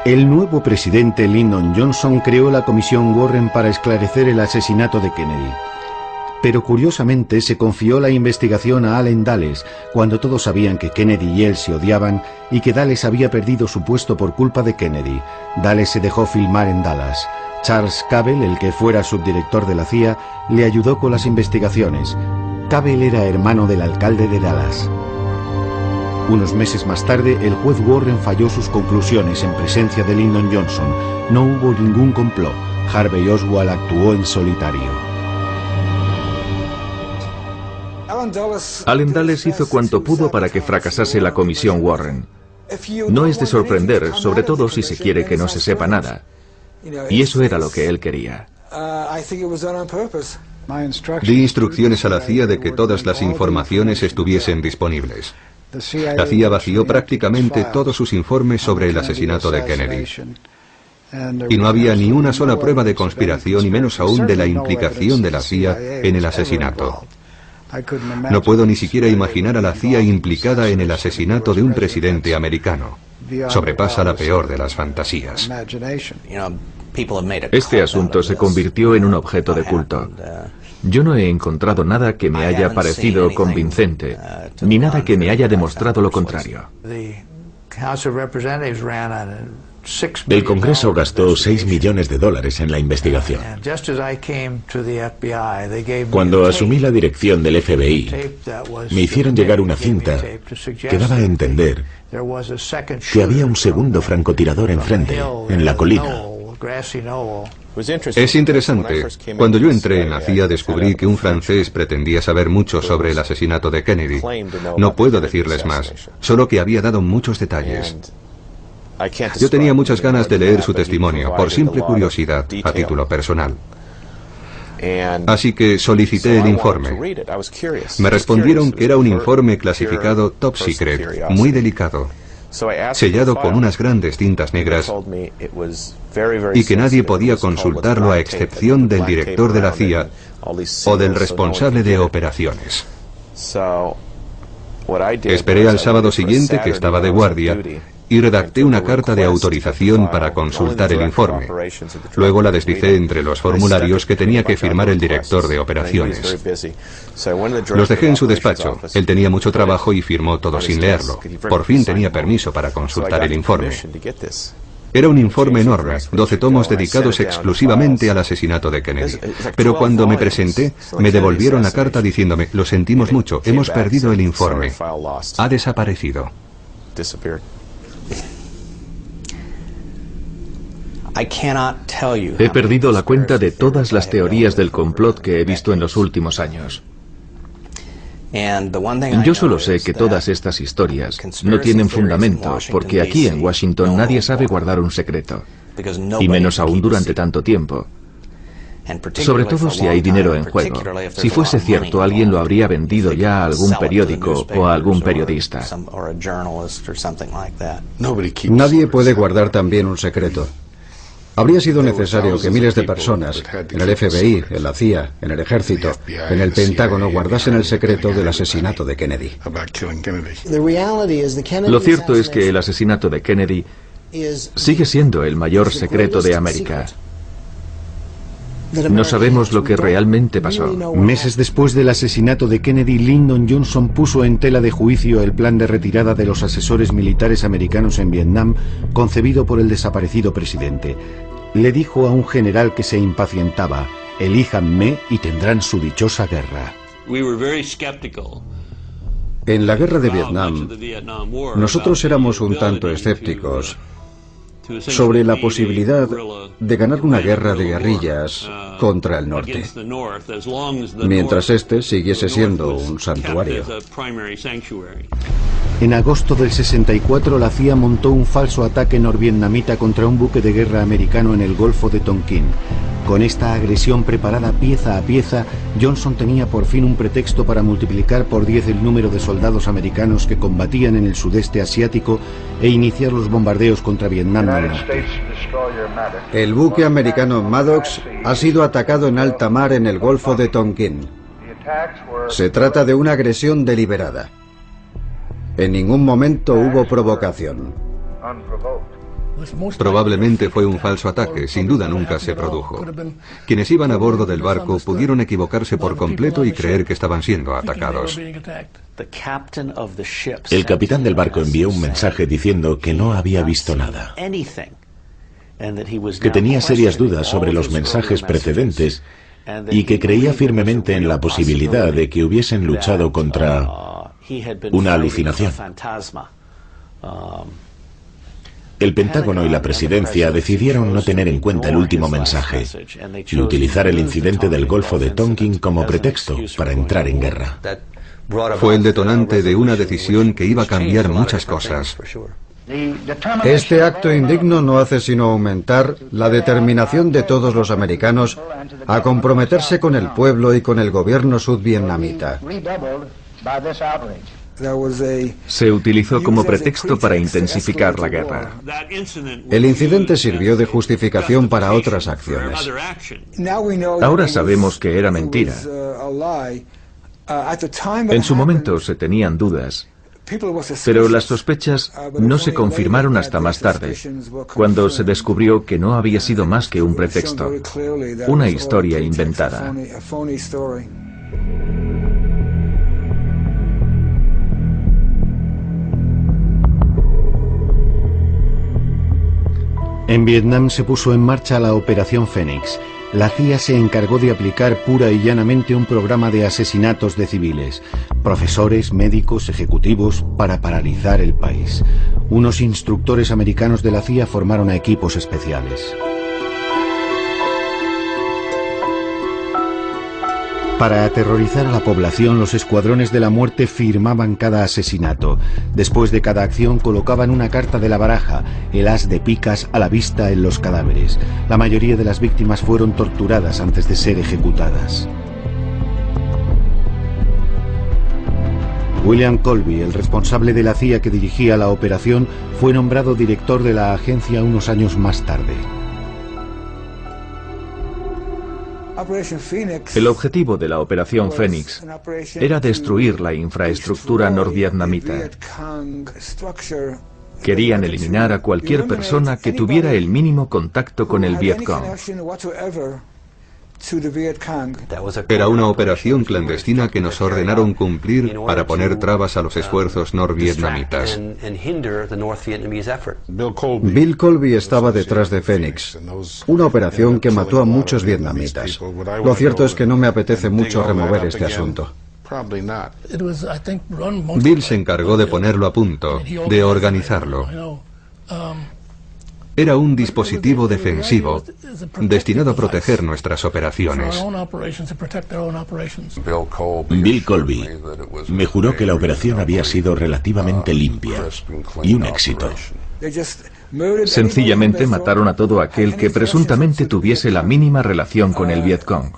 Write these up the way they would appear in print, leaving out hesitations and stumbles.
El nuevo presidente Lyndon Johnson creó la Comisión Warren para esclarecer el asesinato de Kennedy. Pero curiosamente se confió la investigación a Allen Dulles, cuando todos sabían que Kennedy y él se odiaban y que Dulles había perdido su puesto por culpa de Kennedy. Dulles se dejó filmar en Dallas. Charles Cabell, el que fuera subdirector de la CIA, le ayudó con las investigaciones. Cabell era hermano del alcalde de Dallas. Unos meses más tarde, el juez Warren falló sus conclusiones en presencia de Lyndon Johnson. No hubo ningún complot. Harvey Oswald actuó en solitario. Allen Dulles hizo cuanto pudo para que fracasase la Comisión Warren. No es de sorprender, sobre todo si se quiere que no se sepa nada. Y eso era lo que él quería. Di instrucciones a la CIA de que todas las informaciones estuviesen disponibles. La CIA vació prácticamente todos sus informes sobre el asesinato de Kennedy. Y no había ni una sola prueba de conspiración, y menos aún de la implicación de la CIA en el asesinato. No puedo ni siquiera imaginar a la CIA implicada en el asesinato de un presidente americano. Sobrepasa la peor de las fantasías. Este asunto se convirtió en un objeto de culto. Yo no he encontrado nada que me haya parecido convincente, ni nada que me haya demostrado lo contrario. El Congreso gastó $6 millones en la investigación. Cuando asumí la dirección del FBI, me hicieron llegar una cinta que daba a entender que había un segundo francotirador enfrente, en la colina. Es interesante. Cuando yo entré en la CIA descubrí que un francés pretendía saber mucho sobre el asesinato de Kennedy. No puedo decirles más, solo que había dado muchos detalles. Yo tenía muchas ganas de leer su testimonio, por simple curiosidad, a título personal. Así que solicité el informe. Me respondieron que era un informe clasificado top secret, muy delicado, sellado con unas grandes cintas negras, y que nadie podía consultarlo a excepción del director de la CIA o del responsable de operaciones. Esperé al sábado siguiente, que estaba de guardia, y redacté una carta de autorización para consultar el informe. Luego la deslicé entre los formularios que tenía que firmar el director de operaciones. Los dejé en su despacho. Él tenía mucho trabajo y firmó todo sin leerlo. Por fin tenía permiso para consultar el informe. Era un informe enorme, 12 tomos dedicados exclusivamente al asesinato de Kennedy. Pero cuando me presenté, me devolvieron la carta diciéndome: lo sentimos mucho, hemos perdido el informe. Ha desaparecido. He perdido la cuenta de todas las teorías del complot que he visto en los últimos años. Yo solo sé que todas estas historias no tienen fundamento, porque aquí en Washington nadie sabe guardar un secreto, y menos aún durante tanto tiempo. Sobre todo si hay dinero en juego. Si fuese cierto, alguien lo habría vendido ya a algún periódico o a algún periodista. Nadie puede guardar también un secreto. Habría sido necesario que miles de personas, en el FBI, en la CIA, en el Ejército, en el Pentágono, guardasen el secreto del asesinato de Kennedy. Lo cierto es que el asesinato de Kennedy sigue siendo el mayor secreto de América. No sabemos lo que realmente pasó. Meses después del asesinato de Kennedy, Lyndon Johnson puso en tela de juicio el plan de retirada de los asesores militares americanos en Vietnam, concebido por el desaparecido presidente. Le dijo a un general que se impacientaba: elíjanme y tendrán su dichosa guerra. En la guerra de Vietnam, nosotros éramos un tanto escépticos sobre la posibilidad de ganar una guerra de guerrillas contra el norte, mientras este siguiese siendo un santuario. En agosto del 64, la CIA montó un falso ataque norvietnamita contra un buque de guerra americano en el Golfo de Tonkin. Con esta agresión preparada pieza a pieza, Johnson tenía por fin un pretexto para multiplicar por 10 el número de soldados americanos que combatían en el sudeste asiático e iniciar los bombardeos contra Vietnam del Norte. El buque americano Maddox ha sido atacado en alta mar en el Golfo de Tonkin. Se trata de una agresión deliberada. En ningún momento hubo provocación. Probablemente fue un falso ataque, sin duda nunca se produjo. Quienes iban a bordo del barco pudieron equivocarse por completo y creer que estaban siendo atacados. El capitán del barco envió un mensaje diciendo que no había visto nada, que tenía serias dudas sobre los mensajes precedentes y que creía firmemente en la posibilidad de que hubiesen luchado contra una alucinación. El Pentágono y la Presidencia decidieron no tener en cuenta el último mensaje y utilizar el incidente del Golfo de Tonkin como pretexto para entrar en guerra. Fue el detonante de una decisión que iba a cambiar muchas cosas. Este acto indigno no hace sino aumentar la determinación de todos los americanos a comprometerse con el pueblo y con el gobierno sudvietnamita. Se utilizó como pretexto para intensificar la guerra. El incidente sirvió de justificación para otras acciones. Ahora sabemos que era mentira. En su momento se tenían dudas, pero las sospechas no se confirmaron hasta más tarde, cuando se descubrió que no había sido más que un pretexto, una historia inventada. En Vietnam se puso en marcha la Operación Fénix. La CIA se encargó de aplicar pura y llanamente un programa de asesinatos de civiles, profesores, médicos, ejecutivos, para paralizar el país. Unos instructores americanos de la CIA formaron a equipos especiales. Para aterrorizar a la población, los escuadrones de la muerte firmaban cada asesinato. Después de cada acción colocaban una carta de la baraja, el as de picas, a la vista en los cadáveres. La mayoría de las víctimas fueron torturadas antes de ser ejecutadas. William Colby, el responsable de la CIA que dirigía la operación, fue nombrado director de la agencia unos años más tarde. El objetivo de la Operación Fénix era destruir la infraestructura norvietnamita. Querían eliminar a cualquier persona que tuviera el mínimo contacto con el Vietcong. Era una operación clandestina que nos ordenaron cumplir para poner trabas a los esfuerzos norvietnamitas. Bill Colby estaba detrás de Fénix, una operación que mató a muchos vietnamitas. Lo cierto es que no me apetece mucho remover este asunto. Bill se encargó de ponerlo a punto, de organizarlo. Era un dispositivo defensivo destinado a proteger nuestras operaciones. Bill Colby me juró que la operación había sido relativamente limpia y un éxito. Sencillamente mataron a todo aquel que presuntamente tuviese la mínima relación con el Vietcong.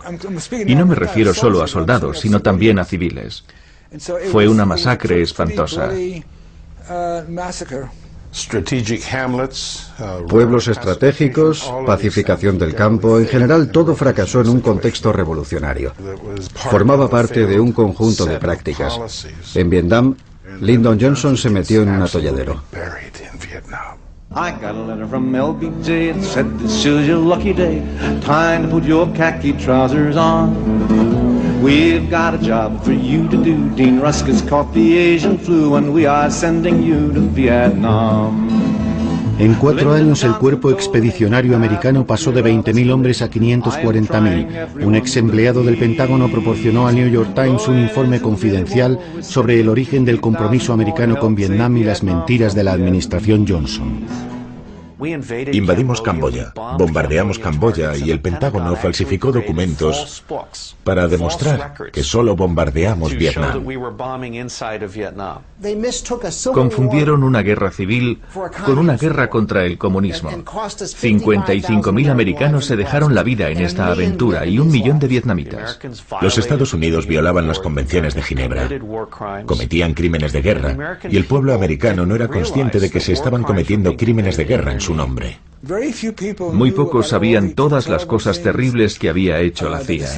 Y no me refiero solo a soldados, sino también a civiles. Fue una masacre espantosa. Pueblos estratégicos, pacificación del campo, en general todo fracasó en un contexto revolucionario. Formaba parte de un conjunto de prácticas. En Vietnam, Lyndon Johnson se metió en un atolladero. I got a letter from LBJ that said this is your lucky day, time to put your khaki trousers on. We've got a job for you to do. Dean Rusk has caught the Asian flu and we are sending you to Vietnam. En 4 años el cuerpo expedicionario americano pasó de 20.000 hombres a 540.000. Un ex empleado del Pentágono proporcionó al New York Times un informe confidencial sobre el origen del compromiso americano con Vietnam y las mentiras de la administración Johnson. Invadimos Camboya, bombardeamos Camboya y el Pentágono falsificó documentos para demostrar que solo bombardeamos Vietnam. Confundieron una guerra civil con una guerra contra el comunismo. 55.000 americanos se dejaron la vida en esta aventura y 1 millón de vietnamitas. Los Estados Unidos violaban las convenciones de Ginebra, cometían crímenes de guerra y el pueblo americano no era consciente de que se estaban cometiendo crímenes de guerra en su nombre. Muy pocos sabían todas las cosas terribles que había hecho la CIA.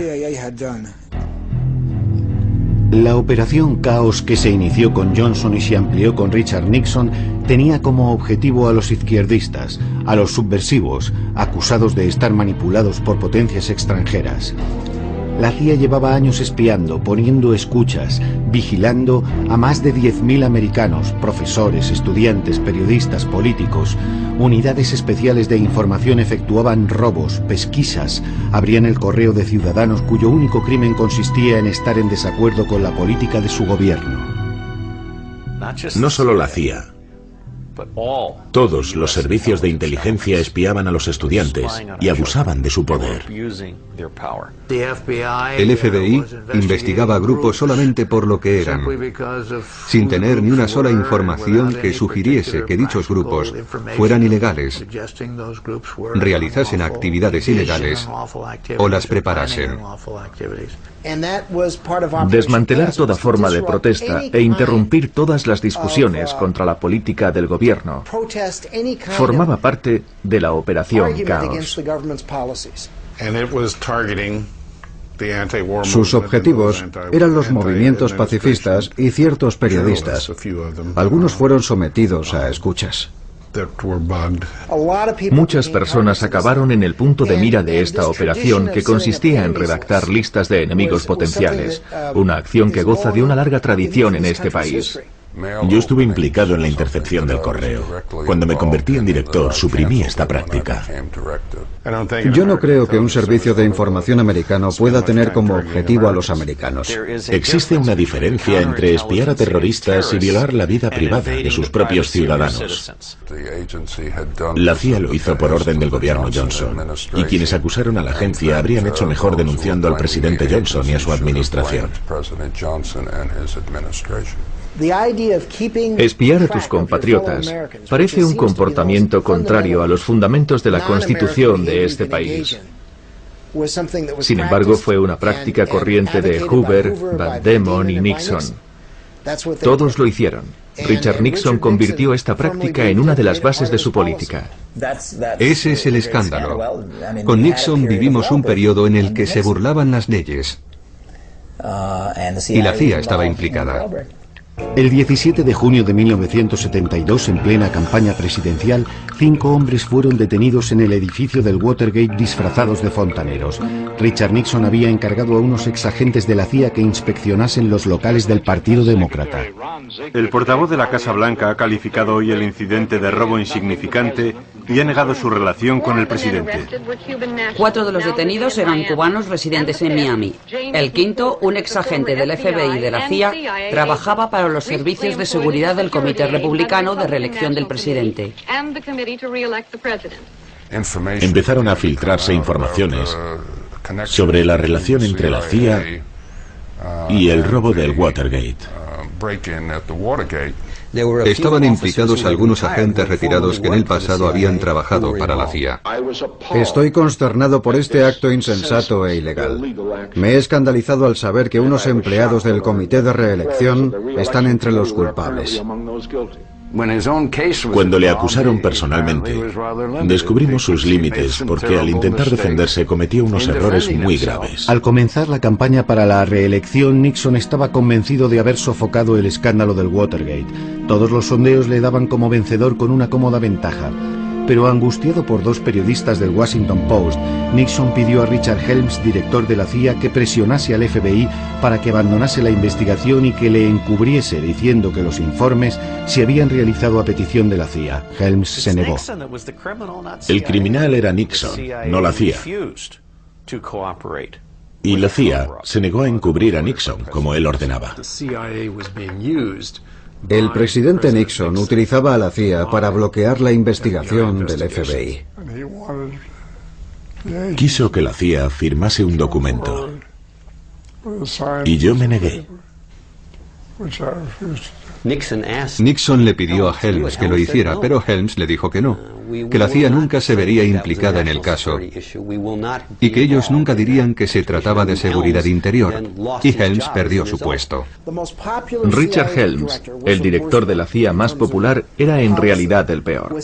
La operación Caos, que se inició con Johnson y se amplió con Richard Nixon, tenía como objetivo a los izquierdistas, a los subversivos, acusados de estar manipulados por potencias extranjeras. La CIA llevaba años espiando, poniendo escuchas, vigilando a más de 10.000 americanos, profesores, estudiantes, periodistas, políticos. Unidades especiales de información efectuaban robos, pesquisas, abrían el correo de ciudadanos cuyo único crimen consistía en estar en desacuerdo con la política de su gobierno. No solo la CIA. Todos los servicios de inteligencia espiaban a los estudiantes y abusaban de su poder. El FBI investigaba a grupos solamente por lo que eran, sin tener ni una sola información que sugiriese que dichos grupos fueran ilegales, realizasen actividades ilegales o las preparasen. Desmantelar toda forma de protesta e interrumpir todas las discusiones contra la política del gobierno formaba parte de la Operación Caos. Sus objetivos eran los movimientos pacifistas y ciertos periodistas. Algunos fueron sometidos a escuchas. Muchas personas acabaron en el punto de mira de esta operación, que consistía en redactar listas de enemigos potenciales, una acción que goza de una larga tradición en este país. Yo estuve implicado en la intercepción del correo. Cuando me convertí en director, suprimí esta práctica. Yo no creo que un servicio de información americano pueda tener como objetivo a los americanos. Existe una diferencia entre espiar a terroristas y violar la vida privada de sus propios ciudadanos. La CIA lo hizo por orden del gobierno Johnson, y quienes acusaron a la agencia habrían hecho mejor denunciando al presidente Johnson y a su administración. Espiar a tus compatriotas parece un comportamiento contrario a los fundamentos de la Constitución de este país. Sin embargo, fue una práctica corriente de Hoover, Van Demon y Nixon. Todos lo hicieron. Richard Nixon convirtió esta práctica en una de las bases de su política. Ese es el escándalo. Con Nixon vivimos un periodo en el que se burlaban las leyes y la CIA estaba implicada. El 17 de junio de 1972, en plena campaña presidencial, 5 hombres fueron detenidos en el edificio del Watergate disfrazados de fontaneros. Richard Nixon había encargado a unos exagentes de la CIA que inspeccionasen los locales del Partido Demócrata. El portavoz de la Casa Blanca ha calificado hoy el incidente de robo insignificante y ha negado su relación con el presidente. 4 de los detenidos eran cubanos residentes en Miami. El quinto, un exagente del FBI y de la CIA, trabajaba para los servicios de seguridad del Comité Republicano de Reelección del Presidente. Empezaron a filtrarse informaciones sobre la relación entre la CIA y el robo del Watergate. Estaban implicados algunos agentes retirados que en el pasado habían trabajado para la CIA. Estoy consternado por este acto insensato e ilegal. Me he escandalizado al saber que unos empleados del Comité de Reelección están entre los culpables. Cuando le acusaron personalmente, descubrimos sus límites porque al intentar defenderse cometió unos errores muy graves. Al comenzar la campaña para la reelección, Nixon estaba convencido de haber sofocado el escándalo del Watergate. Todos los sondeos le daban como vencedor con una cómoda ventaja. Pero angustiado por 2 periodistas del Washington Post, Nixon pidió a Richard Helms, director de la CIA, que presionase al FBI para que abandonase la investigación y que le encubriese, diciendo que los informes se habían realizado a petición de la CIA. Helms se negó. El criminal era Nixon, no la CIA. Y la CIA se negó a encubrir a Nixon, como él ordenaba. El presidente Nixon utilizaba a la CIA para bloquear la investigación del FBI. Quiso que la CIA firmase un documento y yo me negué. Nixon le pidió a Helms que lo hiciera, pero Helms le dijo que no, que la CIA nunca se vería implicada en el caso y que ellos nunca dirían que se trataba de seguridad interior, y Helms perdió su puesto. Richard Helms, el director de la CIA más popular, era en realidad el peor.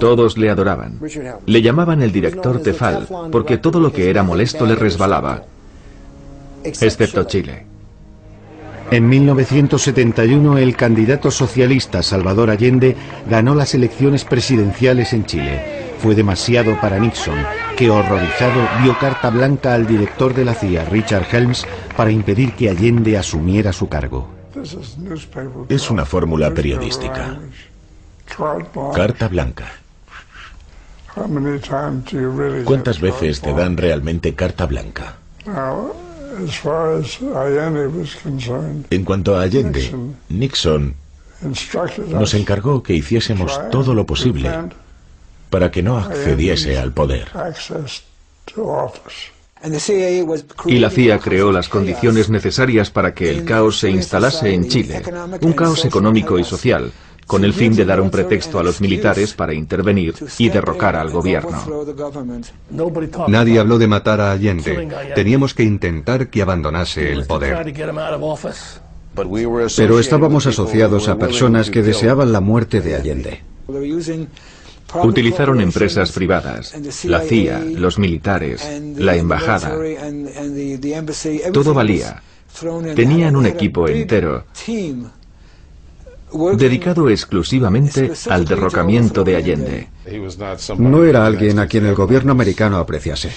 Todos le adoraban. Le llamaban el director Tefal porque todo lo que era molesto le resbalaba, excepto Chile. En 1971, el candidato socialista Salvador Allende ganó las elecciones presidenciales en Chile. Fue demasiado para Nixon, que horrorizado dio carta blanca al director de la CIA, Richard Helms, para impedir que Allende asumiera su cargo. Es una fórmula periodística. Carta blanca. ¿Cuántas veces te dan realmente carta blanca? En cuanto a Allende, Nixon nos encargó que hiciésemos todo lo posible para que no accediese al poder. Y la CIA creó las condiciones necesarias para que el caos se instalase en Chile, un caos económico y social, con el fin de dar un pretexto a los militares para intervenir y derrocar al gobierno. Nadie habló de matar a Allende. Teníamos que intentar que abandonase el poder. Pero estábamos asociados a personas que deseaban la muerte de Allende. Utilizaron empresas privadas, la CIA, los militares, la embajada. Todo valía. Tenían un equipo entero dedicado exclusivamente al derrocamiento de Allende. No era alguien a quien el gobierno americano apreciase.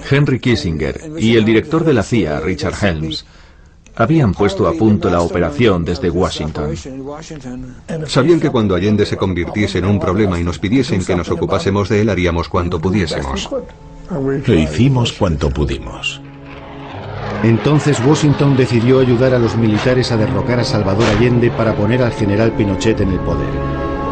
Henry Kissinger y el director de la CIA, Richard Helms, habían puesto a punto la operación desde Washington. Sabían que cuando Allende se convirtiese en un problema y nos pidiesen que nos ocupásemos de él, haríamos cuanto pudiésemos. E hicimos cuanto pudimos. Entonces Washington decidió ayudar a los militares a derrocar a Salvador Allende para poner al general Pinochet en el poder.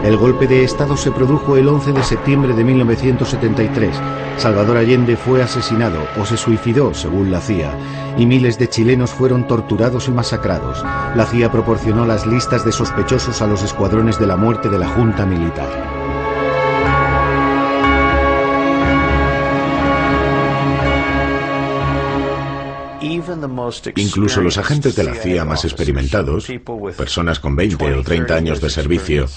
El golpe de Estado se produjo el 11 de septiembre de 1973. Salvador Allende fue asesinado o se suicidó, según la CIA, y miles de chilenos fueron torturados y masacrados. La CIA proporcionó las listas de sospechosos a los escuadrones de la muerte de la Junta Militar. Incluso los agentes de la CIA más experimentados, personas con 20 o 30 años de servicio,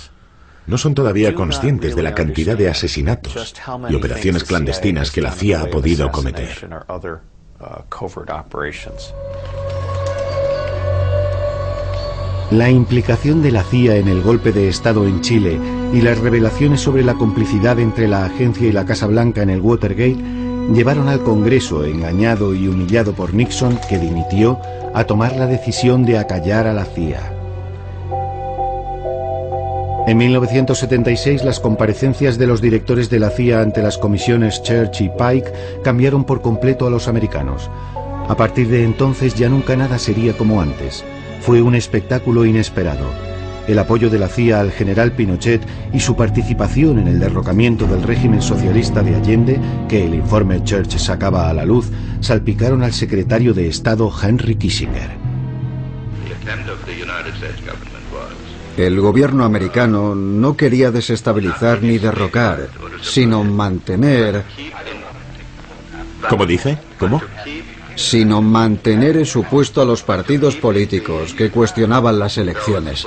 no son todavía conscientes de la cantidad de asesinatos y operaciones clandestinas que la CIA ha podido cometer. La implicación de la CIA en el golpe de Estado en Chile y las revelaciones sobre la complicidad entre la agencia y la Casa Blanca en el Watergate llevaron al Congreso, engañado y humillado por Nixon, que dimitió, a tomar la decisión de acallar a la CIA. En 1976, las comparecencias de los directores de la CIA ante las comisiones Church y Pike cambiaron por completo a los americanos. A partir de entonces ya nunca nada sería como antes. Fue un espectáculo inesperado. El apoyo de la CIA al general Pinochet y su participación en el derrocamiento del régimen socialista de Allende, que el informe Church sacaba a la luz, salpicaron al secretario de Estado Henry Kissinger. El gobierno americano no quería desestabilizar ni derrocar, sino mantener... ¿Cómo dice? ¿Cómo? Sino mantener en su puesto a los partidos políticos que cuestionaban las elecciones.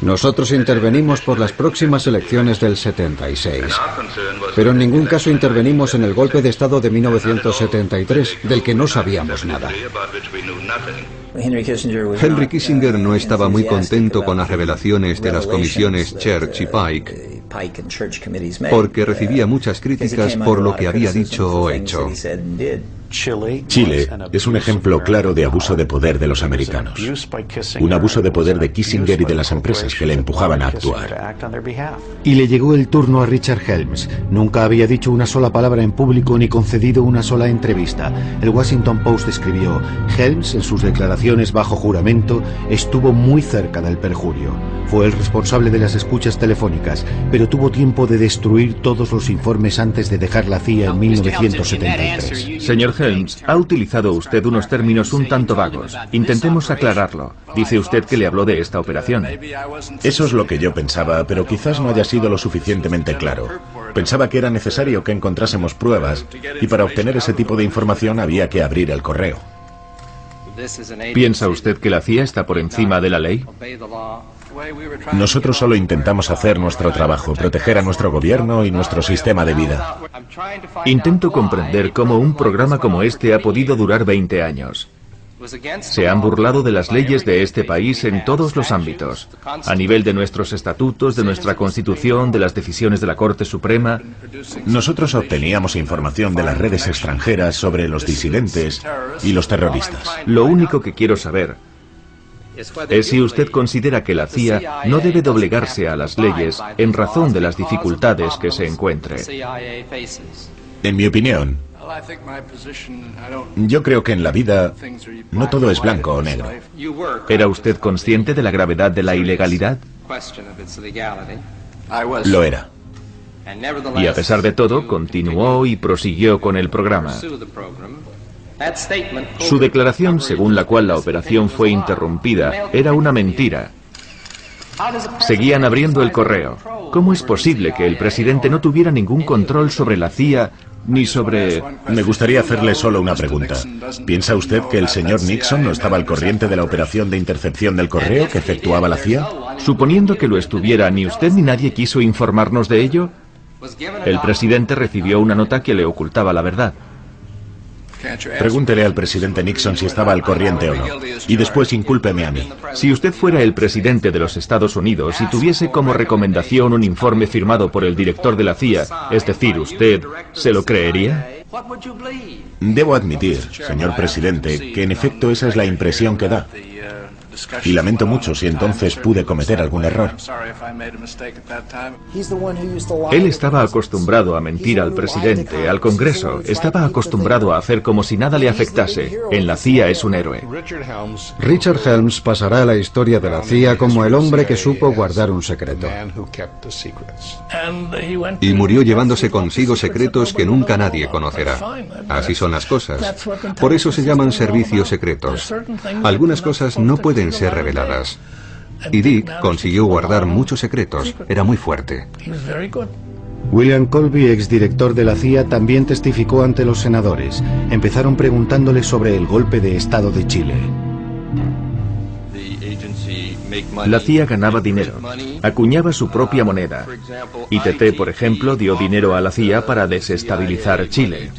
Nosotros intervenimos por las próximas elecciones del 76, pero en ningún caso intervenimos en el golpe de Estado de 1973, del que no sabíamos nada. Henry Kissinger no estaba muy contento con las revelaciones de las comisiones Church y Pike, porque recibía muchas críticas por lo que había dicho o hecho. Chile es un ejemplo claro de abuso de poder de los americanos. Un abuso de poder de Kissinger y de las empresas que le empujaban a actuar. Y le llegó el turno a Richard Helms. Nunca había dicho una sola palabra en público ni concedido una sola entrevista. El Washington Post escribió: Helms, en sus declaraciones bajo juramento, estuvo muy cerca del perjurio. Fue el responsable de las escuchas telefónicas, pero tuvo tiempo de destruir todos los informes antes de dejar la CIA en 1973. Señor Helms, ha utilizado usted unos términos un tanto vagos. Intentemos aclararlo. Dice usted que le habló de esta operación. Eso es lo que yo pensaba, pero quizás no haya sido lo suficientemente claro. Pensaba que era necesario que encontrásemos pruebas, y para obtener ese tipo de información había que abrir el correo. ¿Piensa usted que la CIA está por encima de la ley? Nosotros solo intentamos hacer nuestro trabajo, proteger a nuestro gobierno y nuestro sistema de vida. Intento comprender cómo un programa como este ha podido durar 20 años. Se han burlado de las leyes de este país en todos los ámbitos, a nivel de nuestros estatutos, de nuestra Constitución, de las decisiones de la Corte Suprema. Nosotros obteníamos información de las redes extranjeras sobre los disidentes y los terroristas. Lo único que quiero saber es si usted considera que la CIA no debe doblegarse a las leyes en razón de las dificultades que se encuentre. En mi opinión, yo creo que en la vida no todo es blanco o negro. ¿Era usted consciente de la gravedad de la ilegalidad? Lo era. Y a pesar de todo, continuó y prosiguió con el programa. Su declaración, según la cual la operación fue interrumpida, era una mentira. Seguían abriendo el correo. ¿Cómo es posible que el presidente no tuviera ningún control sobre la CIA ni sobre...? Me gustaría hacerle solo una pregunta. ¿Piensa usted que el señor Nixon no estaba al corriente de la operación de intercepción del correo que efectuaba la CIA? Suponiendo que lo estuviera, ¿ni usted ni nadie quiso informarnos de ello? El presidente recibió una nota que le ocultaba la verdad. Pregúntele al presidente Nixon si estaba al corriente o no. Y después incúlpeme a mí. Si usted fuera el presidente de los Estados Unidos y tuviese como recomendación un informe firmado por el director de la CIA, es decir, usted, ¿se lo creería? Debo admitir, señor presidente, que en efecto esa es la impresión que da. Y lamento mucho si entonces pude cometer algún error. Él estaba acostumbrado a mentir al presidente, al Congreso. Estaba acostumbrado a hacer como si nada le afectase. En la CIA es un héroe. Richard Helms pasará a la historia de la CIA como el hombre que supo guardar un secreto. Y murió llevándose consigo secretos que nunca nadie conocerá. Así son las cosas. Por eso se llaman servicios secretos. Algunas cosas no pueden ser reveladas. Y Dick consiguió guardar muchos secretos. Era muy fuerte. William Colby, exdirector de la CIA, también testificó ante los senadores. Empezaron preguntándole sobre el golpe de Estado de Chile. La CIA ganaba dinero, acuñaba su propia moneda. ITT, por ejemplo, dio dinero a la CIA para desestabilizar Chile.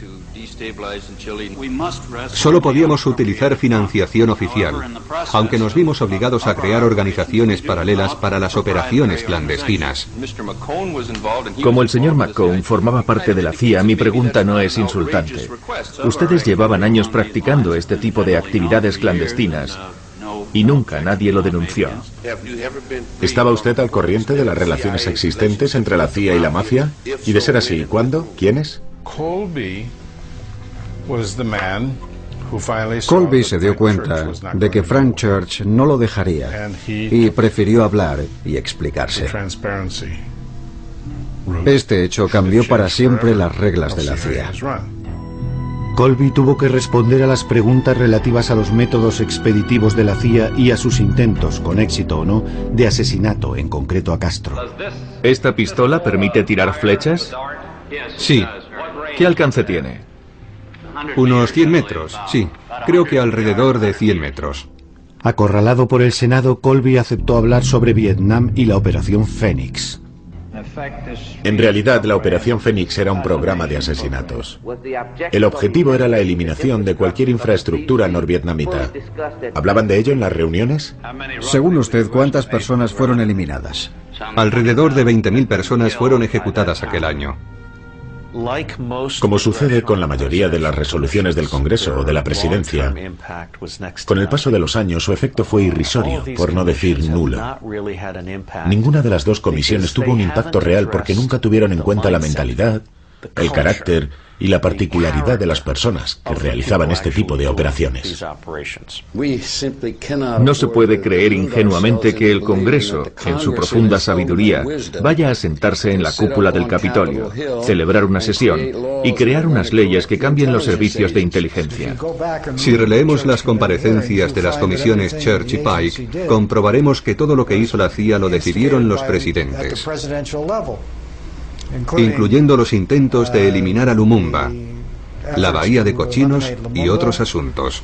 Solo podíamos utilizar financiación oficial, aunque nos vimos obligados a crear organizaciones paralelas para las operaciones clandestinas. Como el señor McCone formaba parte de la CIA, mi pregunta no es insultante. Ustedes llevaban años practicando este tipo de actividades clandestinas y nunca nadie lo denunció. ¿Estaba usted al corriente de las relaciones existentes entre la CIA y la mafia? Y de ser así, ¿cuándo? ¿Quiénes? Colby se dio cuenta de que Frank Church no lo dejaría y prefirió hablar y explicarse. Este hecho cambió para siempre las reglas de la CIA. Colby tuvo que responder a las preguntas relativas a los métodos expeditivos de la CIA y a sus intentos, con éxito o no, de asesinato, en concreto a Castro. ¿Esta pistola permite tirar flechas? Sí. ¿Qué alcance tiene? Unos 100 metros, sí. Creo que alrededor de 100 metros. Acorralado por el Senado, Colby aceptó hablar sobre Vietnam y la Operación Fénix. En realidad, la Operación Fénix era un programa de asesinatos. El objetivo era la eliminación de cualquier infraestructura norvietnamita. ¿Hablaban de ello en las reuniones? Según usted, ¿cuántas personas fueron eliminadas? Alrededor de 20.000 personas fueron ejecutadas aquel año. Como sucede con la mayoría de las resoluciones del Congreso o de la Presidencia, con el paso de los años su efecto fue irrisorio, por no decir nulo. Ninguna de las dos comisiones tuvo un impacto real porque nunca tuvieron en cuenta la mentalidad, el carácter y la particularidad de las personas que realizaban este tipo de operaciones. No se puede creer ingenuamente que el Congreso, en su profunda sabiduría, vaya a sentarse en la cúpula del Capitolio, celebrar una sesión y crear unas leyes que cambien los servicios de inteligencia. Si releemos las comparecencias de las comisiones Church y Pike, comprobaremos que todo lo que hizo la CIA lo decidieron los presidentes, incluyendo los intentos de eliminar a Lumumba, la Bahía de Cochinos y otros asuntos.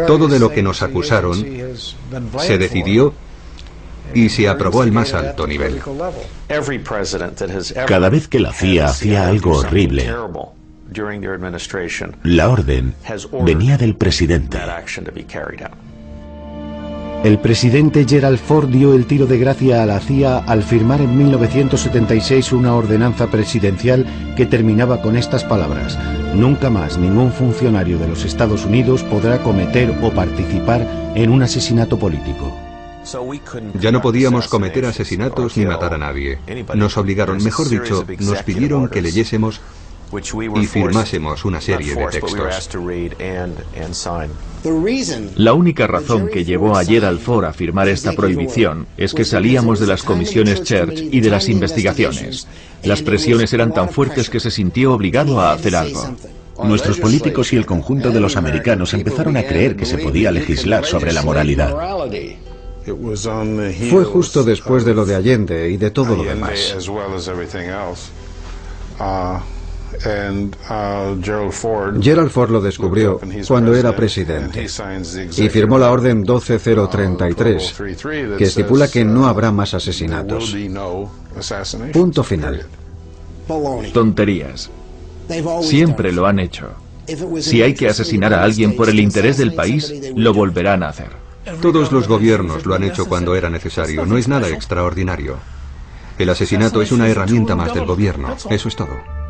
Todo de lo que nos acusaron se decidió y se aprobó al más alto nivel. Cada vez que la CIA hacía algo horrible, La orden venía del presidente. El presidente Gerald Ford dio el tiro de gracia a la CIA al firmar en 1976 una ordenanza presidencial que terminaba con estas palabras: nunca más ningún funcionario de los Estados Unidos podrá cometer o participar en un asesinato político. Ya no podíamos cometer asesinatos ni matar a nadie. Nos obligaron, mejor dicho, nos pidieron que leyésemos y firmásemos una serie de textos. La única razón que llevó a Gerald Ford a firmar esta prohibición es que salíamos de las comisiones Church y de las investigaciones. Las presiones eran tan fuertes que se sintió obligado a hacer algo. Nuestros políticos y el conjunto de los americanos empezaron a creer que se podía legislar sobre la moralidad. Fue justo después de lo de Allende y de todo lo demás. Gerald Ford lo descubrió cuando era presidente y firmó la Orden 12033, que estipula que no habrá más asesinatos. Punto final. Tonterías. Siempre lo han hecho. Si hay que asesinar a alguien por el interés del país, lo volverán a hacer. Todos los gobiernos lo han hecho cuando era necesario, no es nada extraordinario. El asesinato es una herramienta más del gobierno, eso es todo.